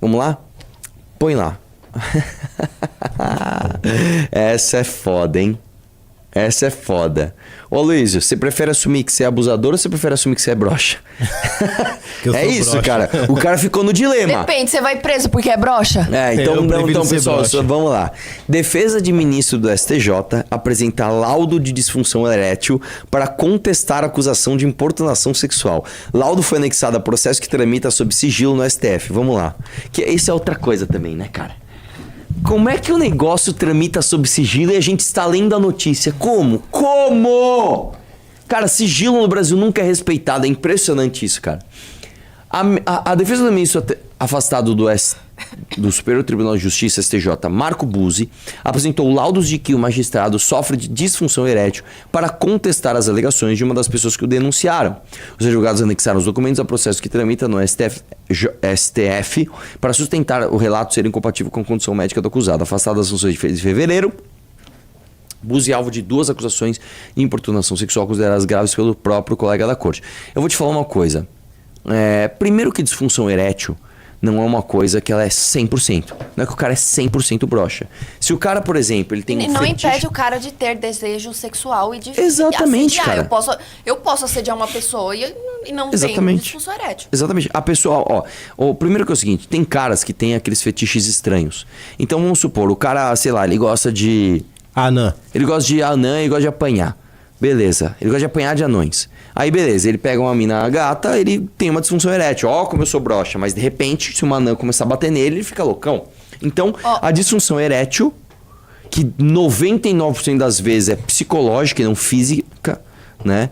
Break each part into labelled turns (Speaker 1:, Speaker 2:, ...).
Speaker 1: Vamos lá? Põe lá. Essa é foda, hein? Essa é foda. Ô, Luísio, você prefere assumir que você é abusador ou você prefere assumir que você é broxa? É isso, broxa. Cara. O cara ficou no dilema.
Speaker 2: Depende, você vai preso porque é broxa?
Speaker 1: Então pessoal, vamos lá. Defesa de ministro do STJ apresenta laudo de disfunção erétil para contestar a acusação de importunação sexual. Laudo foi anexado a processo que tramita sob sigilo no STF. Vamos lá. Que isso é outra coisa também, né, cara? Como é que o negócio tramita sob sigilo e a gente está lendo a notícia? Como? Cara, sigilo no Brasil nunca é respeitado. É impressionante isso, cara. A defesa do ministro afastado do Superior Tribunal de Justiça, STJ, Marco Buzzi, apresentou laudos de que o magistrado sofre de disfunção erétil para contestar as alegações de uma das pessoas que o denunciaram. Os advogados anexaram os documentos ao processo que tramita no STF para sustentar o relato ser incompatível com a condição médica do acusado. Afastado das funções de fevereiro, Buzzi é alvo de 2 acusações de importunação sexual consideradas graves pelo próprio colega da corte. Eu vou te falar uma coisa. Primeiro que disfunção erétil não é uma coisa que ela é 100%. Não é que o cara é 100% broxa. Se o cara, por exemplo, ele tem um
Speaker 2: não
Speaker 1: fetiche...
Speaker 2: impede o cara de ter desejo sexual e de...
Speaker 1: Exatamente, cara.
Speaker 2: Eu posso assediar uma pessoa e não
Speaker 1: Exatamente.
Speaker 2: tenho disfunção erétil.
Speaker 1: Exatamente. A pessoa, o primeiro que é o seguinte, tem caras que têm aqueles fetiches estranhos. Então, vamos supor, o cara, sei lá, ele gosta de...
Speaker 3: Anã.
Speaker 1: Ele gosta de anã e gosta de apanhar. Beleza. Ele gosta de apanhar de anões. Aí, beleza. Ele pega uma mina gata, ele tem uma disfunção erétil. Como eu sou broxa. Mas, de repente, se uma anã começar a bater nele, ele fica loucão. Então, a disfunção erétil, que 99% das vezes é psicológica e não física, né?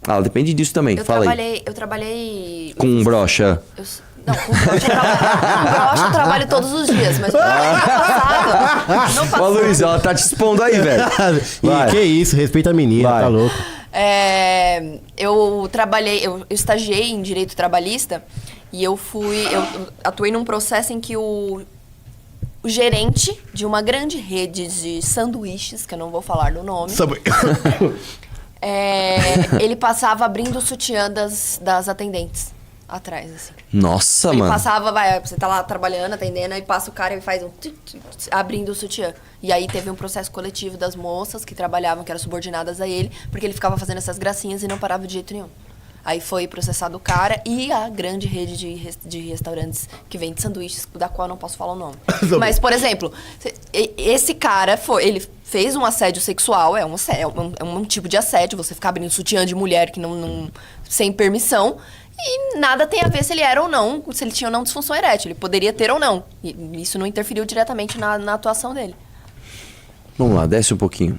Speaker 1: Ela depende disso também. Fala aí.
Speaker 2: Eu trabalhei...
Speaker 1: Com broxa.
Speaker 2: Não, com broxa eu trabalho todos os dias, mas no passado...
Speaker 1: Ô, Luiz, ela tá te expondo aí, velho.
Speaker 3: Que isso, respeita a menina, tá louco.
Speaker 2: Eu estagiei em direito trabalhista e eu atuei num processo em que o gerente de uma grande rede de sanduíches, que eu não vou falar do nome, ele passava abrindo o sutiã das atendentes. Atrás, assim.
Speaker 1: Nossa,
Speaker 2: ele
Speaker 1: mano.
Speaker 2: Passava, você tá lá trabalhando, atendendo, aí passa o cara e faz abrindo o sutiã. E aí teve um processo coletivo das moças que trabalhavam, que eram subordinadas a ele, porque ele ficava fazendo essas gracinhas e não parava de jeito nenhum. Aí foi processado o cara e a grande rede de restaurantes que vende sanduíches, da qual eu não posso falar o nome. Mas, por exemplo, esse cara ele fez um assédio sexual, é um tipo de assédio, você ficar abrindo sutiã de mulher que sem permissão. E nada tem a ver se ele era ou não, se ele tinha ou não disfunção erétil. Ele poderia ter ou não. E isso não interferiu diretamente na atuação dele.
Speaker 1: Vamos lá, desce um pouquinho.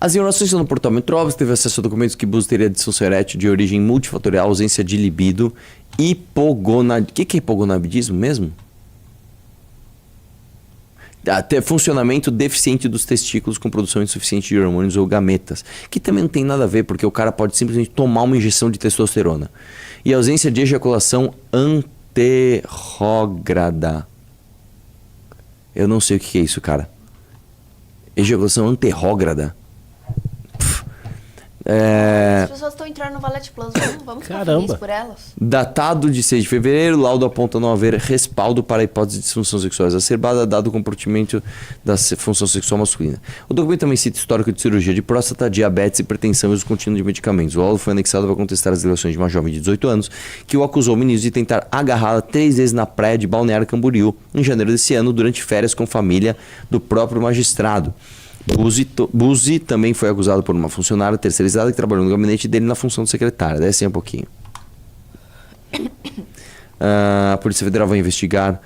Speaker 1: As informações no portal Metrópolis teve acesso a documentos que Buzzi teria disfunção erétil de origem multifatorial, ausência de libido, hipogonadismo. O que é hipogonadismo mesmo? Até funcionamento deficiente dos testículos com produção insuficiente de hormônios ou gametas, que também não tem nada a ver, porque o cara pode simplesmente tomar uma injeção de testosterona. E ausência de ejaculação anterrógrada. Eu não sei o que é isso, cara. Ejaculação anterrógrada.
Speaker 2: As pessoas estão entrando no Valete Plus, vamos ficar felizes por elas.
Speaker 1: Datado de 6 de fevereiro, laudo aponta não haver respaldo para a hipótese de disfunção sexual exacerbada, dado o comprometimento da função sexual masculina. O documento também cita histórico de cirurgia de próstata, diabetes, hipertensão e uso contínuo de medicamentos. O laudo foi anexado para contestar as alegações de uma jovem de 18 anos que o acusou o ministro de tentar agarrá-la 3 vezes na praia de Balneário Camboriú, em janeiro desse ano, durante férias com família do próprio magistrado. Buzzi também foi acusado por uma funcionária terceirizada que trabalhou no gabinete dele na função de secretária. Desce um pouquinho. A Polícia Federal vai investigar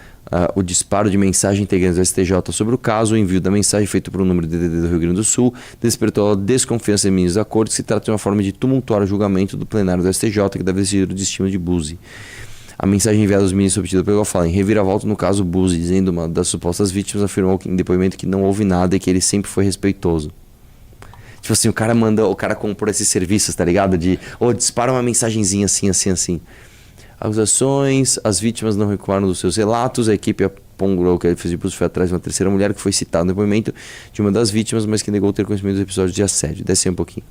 Speaker 1: o disparo de mensagem integrantes do STJ sobre o caso. O envio da mensagem feito por um número de DDD do Rio Grande do Sul despertou a desconfiança de ministros da corte que se trata de uma forma de tumultuar o julgamento do plenário do STJ que deve decidir o destino de Buzzi. A mensagem enviada aos ministros obtida pelo fala em reviravolta no caso Buzzi, dizendo uma das supostas vítimas afirmou em depoimento que não houve nada e que ele sempre foi respeitoso. Tipo assim, o cara comprou esses serviços, tá ligado? Dispara uma mensagenzinha assim. Acusações, as vítimas não recuaram dos seus relatos, a equipe apongou que ele fez de Buzzi foi atrás de uma terceira mulher que foi citada no depoimento de uma das vítimas, mas que negou ter conhecimento dos episódios de assédio. Desce um pouquinho.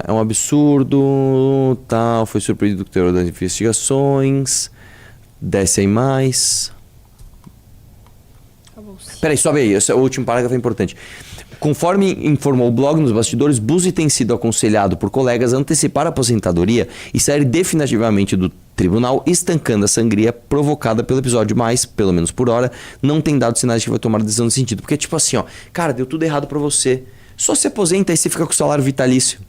Speaker 1: É um absurdo, tal, foi surpreendido com o teor das investigações. Desce aí mais. Peraí, sobe aí, esse é o último parágrafo, é importante. Conforme informou o blog nos bastidores, Buzzi tem sido aconselhado por colegas a antecipar a aposentadoria e sair definitivamente do tribunal, estancando a sangria provocada pelo episódio, mas, pelo menos por hora, não tem dado sinais de que vai tomar decisão nesse sentido. Porque, tipo assim, ó, cara, deu tudo errado pra você. Só se aposenta e você fica com o salário vitalício.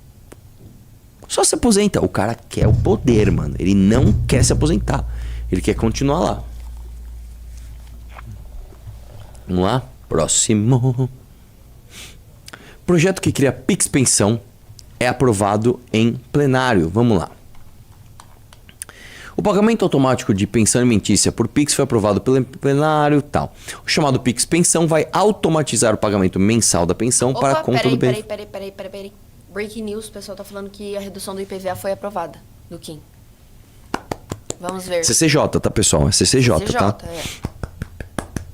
Speaker 1: Só se aposenta. O cara quer o poder, mano. Ele não quer se aposentar. Ele quer continuar lá. Vamos lá? Próximo. Projeto que cria Pix Pensão é aprovado em plenário. Vamos lá. O pagamento automático de pensão alimentícia por Pix foi aprovado pelo plenário tal. O chamado Pix Pensão vai automatizar o pagamento mensal da pensão para a conta do bem.
Speaker 2: Peraí. Breaking news, o pessoal tá falando que a redução do IPVA foi aprovada, do Kim. Vamos ver.
Speaker 1: CCJ, tá, pessoal? É CCJ, tá?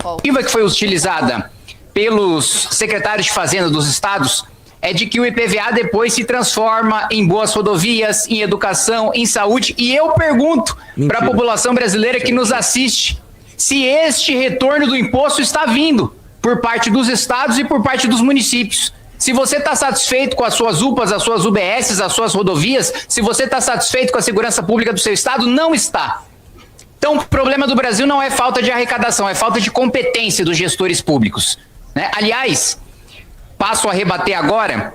Speaker 4: A que foi utilizada pelos secretários de Fazenda dos estados é de que o IPVA depois se transforma em boas rodovias, em educação, em saúde. E eu pergunto para a população brasileira que nos assiste se este retorno do imposto está vindo por parte dos estados e por parte dos municípios. Se você está satisfeito com as suas UPAs, as suas UBSs, as suas rodovias, se você está satisfeito com a segurança pública do seu estado, não está. Então, o problema do Brasil não é falta de arrecadação, é falta de competência dos gestores públicos, né? Aliás, passo a rebater agora,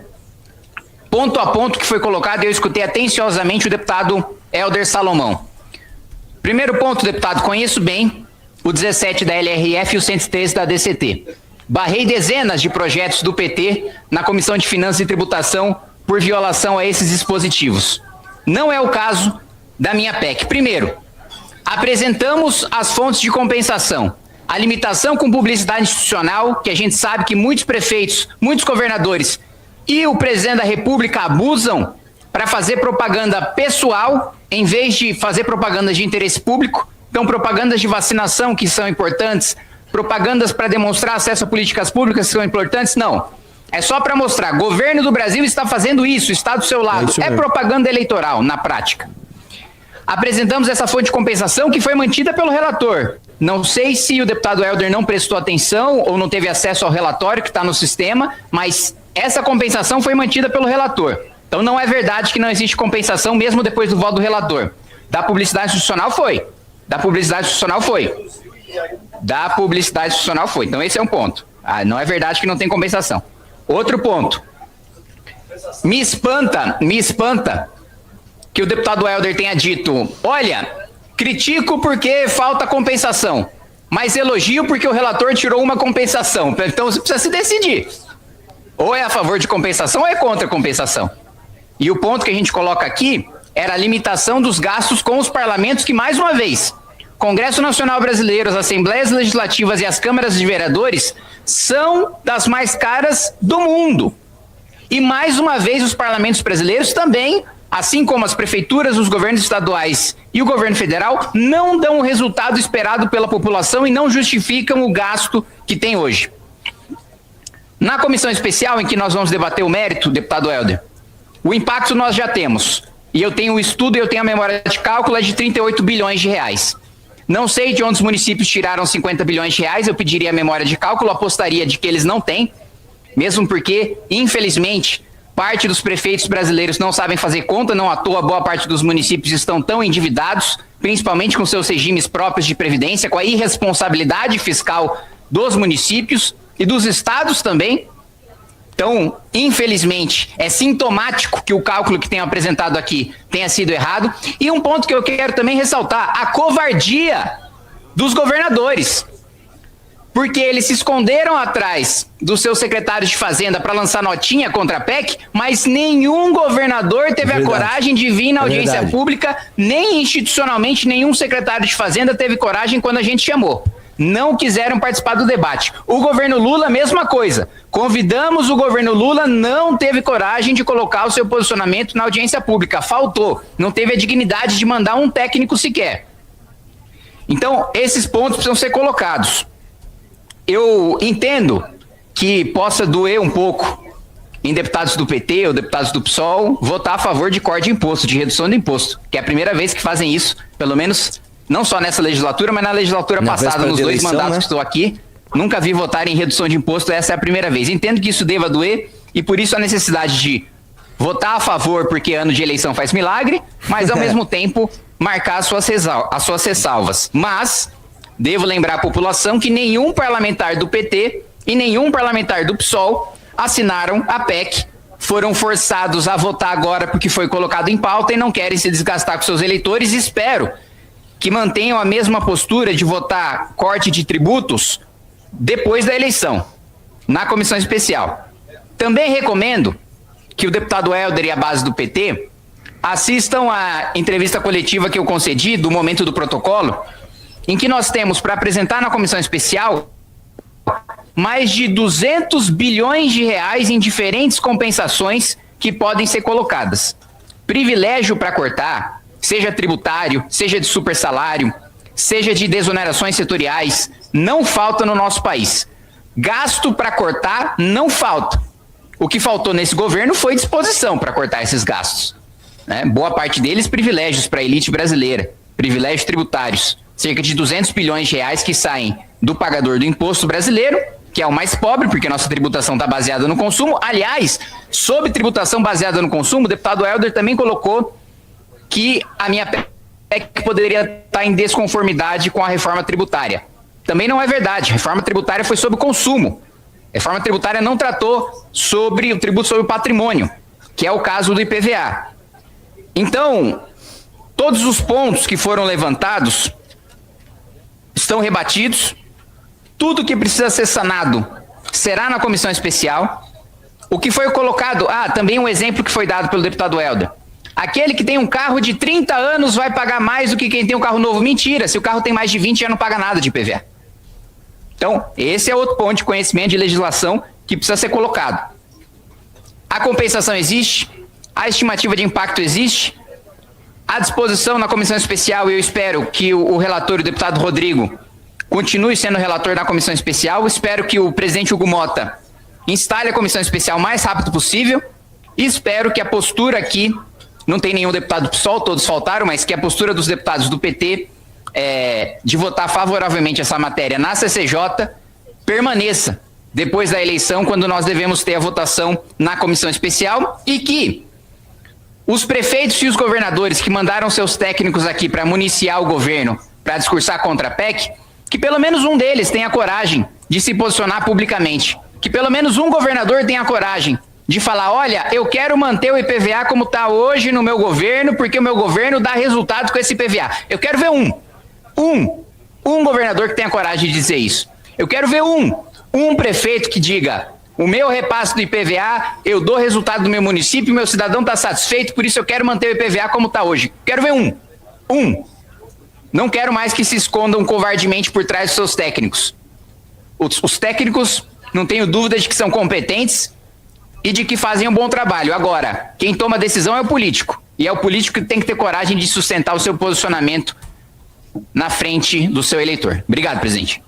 Speaker 4: ponto a ponto que foi colocado, eu escutei atenciosamente o deputado Helder Salomão. Primeiro ponto, deputado, conheço bem o 17 da LRF e o 113 da DCT. Barrei dezenas de projetos do PT na Comissão de Finanças e Tributação por violação a esses dispositivos. Não é o caso da minha PEC. Primeiro, apresentamos as fontes de compensação. A limitação com publicidade institucional, que a gente sabe que muitos prefeitos, muitos governadores e o presidente da República abusam para fazer propaganda pessoal, em vez de fazer propaganda de interesse público. Então, propagandas de vacinação que são importantes, propagandas para demonstrar acesso a políticas públicas que são importantes, não. É só para mostrar, governo do Brasil está fazendo isso, está do seu lado. É propaganda eleitoral, na prática. Apresentamos essa fonte de compensação que foi mantida pelo relator. Não sei se o deputado Helder não prestou atenção ou não teve acesso ao relatório que está no sistema, mas essa compensação foi mantida pelo relator. Então não é verdade que não existe compensação mesmo depois do voto do relator. Da publicidade institucional foi. Da publicidade institucional foi. Da publicidade institucional foi. Então esse é um ponto. Não é verdade que não tem compensação. Outro ponto. Me espanta que o deputado Helder tenha dito, olha, critico porque falta compensação, mas elogio porque o relator tirou uma compensação. Então você precisa se decidir. Ou é a favor de compensação ou é contra compensação. E o ponto que a gente coloca aqui era a limitação dos gastos com os parlamentos que, mais uma vez, Congresso Nacional Brasileiro, as Assembleias Legislativas e as Câmaras de Vereadores são das mais caras do mundo. E, mais uma vez, os parlamentos brasileiros também, assim como as prefeituras, os governos estaduais e o governo federal, não dão o resultado esperado pela população e não justificam o gasto que tem hoje. Na comissão especial em que nós vamos debater o mérito, deputado Helder, o impacto nós já temos. E eu tenho o estudo e eu tenho a memória de cálculo é de 38 bilhões de reais. Não sei de onde os municípios tiraram 50 bilhões de reais, eu pediria a memória de cálculo, apostaria de que eles não têm, mesmo porque, infelizmente, parte dos prefeitos brasileiros não sabem fazer conta, não à toa boa parte dos municípios estão tão endividados, principalmente com seus regimes próprios de previdência, com a irresponsabilidade fiscal dos municípios e dos estados também. Então, infelizmente, é sintomático que o cálculo que tenho apresentado aqui tenha sido errado. E um ponto que eu quero também ressaltar, a covardia dos governadores. Porque eles se esconderam atrás dos seus secretários de Fazenda para lançar notinha contra a PEC, mas nenhum governador teve a coragem de vir na audiência pública, nem institucionalmente nenhum secretário de Fazenda teve coragem quando a gente chamou. Não quiseram participar do debate. O governo Lula, mesma coisa. Convidamos o governo Lula, não teve coragem de colocar o seu posicionamento na audiência pública. Faltou. Não teve a dignidade de mandar um técnico sequer. Então, esses pontos precisam ser colocados. Eu entendo que possa doer um pouco em deputados do PT ou deputados do PSOL votar a favor de corte de imposto, de redução do imposto, que é a primeira vez que fazem isso, pelo menos não só nessa legislatura, mas na legislatura passada, nos dois mandatos que estou aqui, nunca vi votar em redução de imposto, essa é a primeira vez. Entendo que isso deva doer e por isso a necessidade de votar a favor porque ano de eleição faz milagre, mas ao mesmo tempo marcar as suas ressalvas. Mas devo lembrar à população que nenhum parlamentar do PT e nenhum parlamentar do PSOL assinaram a PEC, foram forçados a votar agora porque foi colocado em pauta e não querem se desgastar com seus eleitores. Espero que mantenham a mesma postura de votar corte de tributos depois da eleição, na comissão especial. Também recomendo que o deputado Helder e a base do PT assistam à entrevista coletiva que eu concedi do momento do protocolo, em que nós temos para apresentar na comissão especial mais de 200 bilhões de reais em diferentes compensações que podem ser colocadas. Privilégio para cortar, seja tributário, seja de supersalário, seja de desonerações setoriais, não falta no nosso país. Gasto para cortar não falta. O que faltou nesse governo foi disposição para cortar esses gastos, né? Boa parte deles privilégios para a elite brasileira, privilégios tributários, cerca de 200 bilhões de reais que saem do pagador do imposto brasileiro, que é o mais pobre, porque nossa tributação está baseada no consumo. Aliás, sobre tributação baseada no consumo, o deputado Helder também colocou que a minha PEC poderia estar em desconformidade com a reforma tributária. Também não é verdade. A reforma tributária foi sobre o consumo. A reforma tributária não tratou sobre o tributo sobre o patrimônio, que é o caso do IPVA. Então, todos os pontos que foram levantados estão rebatidos. Tudo que precisa ser sanado será na comissão especial. O que foi colocado... também um exemplo que foi dado pelo deputado Helder. Aquele que tem um carro de 30 anos vai pagar mais do que quem tem um carro novo. Mentira, se o carro tem mais de 20 já não paga nada de IPVA. Então, esse é outro ponto de conhecimento de legislação que precisa ser colocado. A compensação existe, a estimativa de impacto existe, à disposição na comissão especial, e eu espero que o relator, o deputado Rodrigo, continue sendo relator da comissão especial. Espero que o presidente Hugo Mota instale a comissão especial o mais rápido possível. E espero que a postura aqui, não tem nenhum deputado do PSOL, todos faltaram, mas que a postura dos deputados do PT de votar favoravelmente essa matéria na CCJ permaneça depois da eleição, quando nós devemos ter a votação na comissão especial, e que os prefeitos e os governadores que mandaram seus técnicos aqui para municiar o governo, para discursar contra a PEC, que pelo menos um deles tenha coragem de se posicionar publicamente. Que pelo menos um governador tenha coragem de falar: olha, eu quero manter o IPVA como está hoje no meu governo, porque o meu governo dá resultado com esse IPVA. Eu quero ver um governador que tenha coragem de dizer isso. Eu quero ver um prefeito que diga: o meu repasse do IPVA, eu dou resultado no meu município, meu cidadão está satisfeito, por isso eu quero manter o IPVA como está hoje. Quero ver um. Não quero mais que se escondam covardemente por trás dos seus técnicos. Os técnicos, não tenho dúvida de que são competentes e de que fazem um bom trabalho. Agora, quem toma a decisão é o político. E é o político que tem que ter coragem de sustentar o seu posicionamento na frente do seu eleitor. Obrigado, presidente.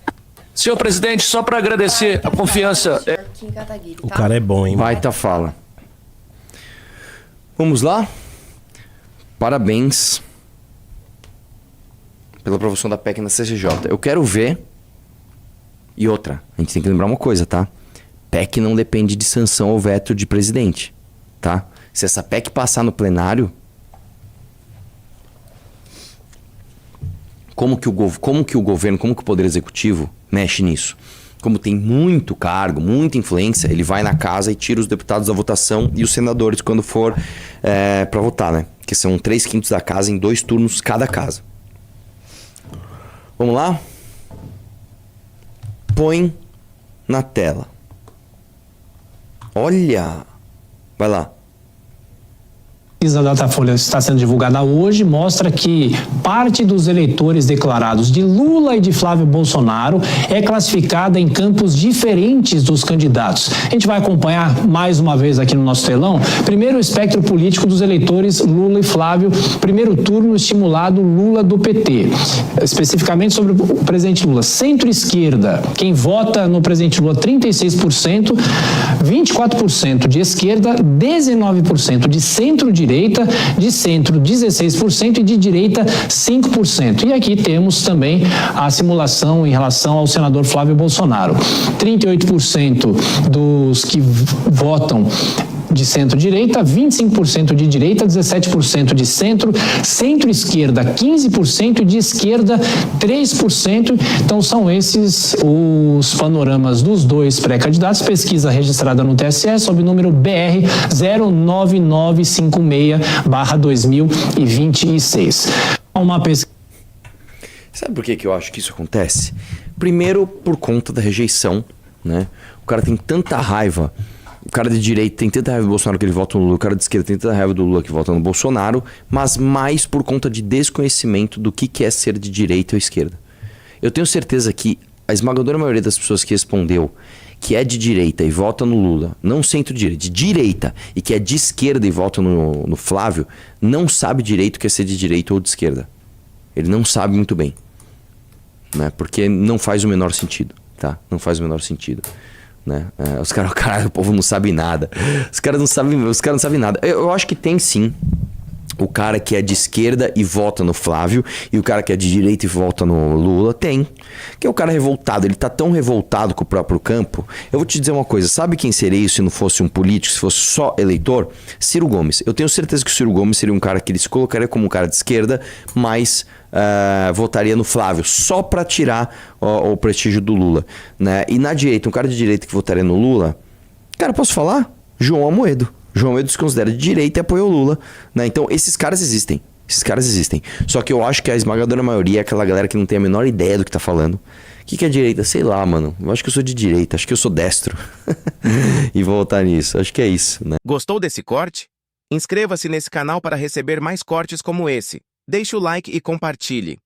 Speaker 5: Senhor presidente, só para agradecer a confiança...
Speaker 3: O cara é bom, hein?
Speaker 1: Baita fala. Vamos lá? Parabéns pela aprovação da PEC na CCJ. Eu quero ver... E outra, a gente tem que lembrar uma coisa, tá? PEC não depende de sanção ou veto de presidente, tá? Se essa PEC passar no plenário... Como que o governo, como que o Poder Executivo mexe nisso? Como tem muito cargo, muita influência, ele vai na casa e tira os deputados da votação e os senadores quando for para votar, né? Que são 3/5 da casa em 2 turnos cada casa. Vamos lá? Põe na tela. Olha! Vai lá.
Speaker 6: pesquisa da Datafolha está sendo divulgada hoje mostra que parte dos eleitores declarados de Lula e de Flávio Bolsonaro é classificada em campos diferentes dos candidatos. A gente vai acompanhar mais uma vez aqui no nosso telão. Primeiro, o espectro político dos eleitores Lula e Flávio. Primeiro turno estimulado Lula do PT. Especificamente sobre o presidente Lula. Centro-esquerda, quem vota no presidente Lula, 36%, 24% de esquerda, 19% de centro-direita, de centro 16% e de direita 5%. E aqui temos também a simulação em relação ao senador Flávio Bolsonaro. 38% dos que votam de centro-direita, 25% de direita, 17% de centro, centro-esquerda 15% e de esquerda 3%. Então são esses os panoramas dos dois pré-candidatos, pesquisa registrada no TSE sob o número BR 09956/2026. Uma pesquisa.
Speaker 1: Sabe por que eu acho que isso acontece? Primeiro, por conta da rejeição, né? O cara tem tanta raiva. O cara de direita tem tanta raiva do Bolsonaro que ele vota no Lula. O cara de esquerda tem tanta raiva do Lula que vota no Bolsonaro. Mas mais por conta de desconhecimento do que é ser de direita ou esquerda. Eu tenho certeza que a esmagadora maioria das pessoas que respondeu que é de direita e vota no Lula, não centro-direita, de direita, e que é de esquerda e vota no Flávio, não sabe direito o que é ser de direita ou de esquerda. Ele não sabe muito bem, né? Porque não faz o menor sentido, tá? Não faz o menor sentido. Né? Os caras, caralho, o povo não sabe nada. Os caras não sabem nada. Eu acho que tem sim o cara que é de esquerda e vota no Flávio e o cara que é de direita e vota no Lula. Tem. Que é o cara revoltado. Ele tá tão revoltado com o próprio campo. Eu vou te dizer uma coisa. Sabe quem seria isso se não fosse um político, se fosse só eleitor? Ciro Gomes. Eu tenho certeza que o Ciro Gomes seria um cara que ele se colocaria como um cara de esquerda, mas votaria no Flávio só pra tirar o prestígio do Lula, né? E na direita, um cara de direita que votaria no Lula, cara, posso falar? João Amoedo. João Amoedo se considera de direita e apoia o Lula, né? Então esses caras existem. Só que eu acho que a esmagadora maioria é aquela galera que não tem a menor ideia do que tá falando. O que é direita? Sei lá, mano. Eu acho que eu sou de direita, acho que eu sou destro. E vou votar nisso. Acho que é isso, né?
Speaker 7: Gostou desse corte? Inscreva-se nesse canal para receber mais cortes como esse. Deixe o like e compartilhe.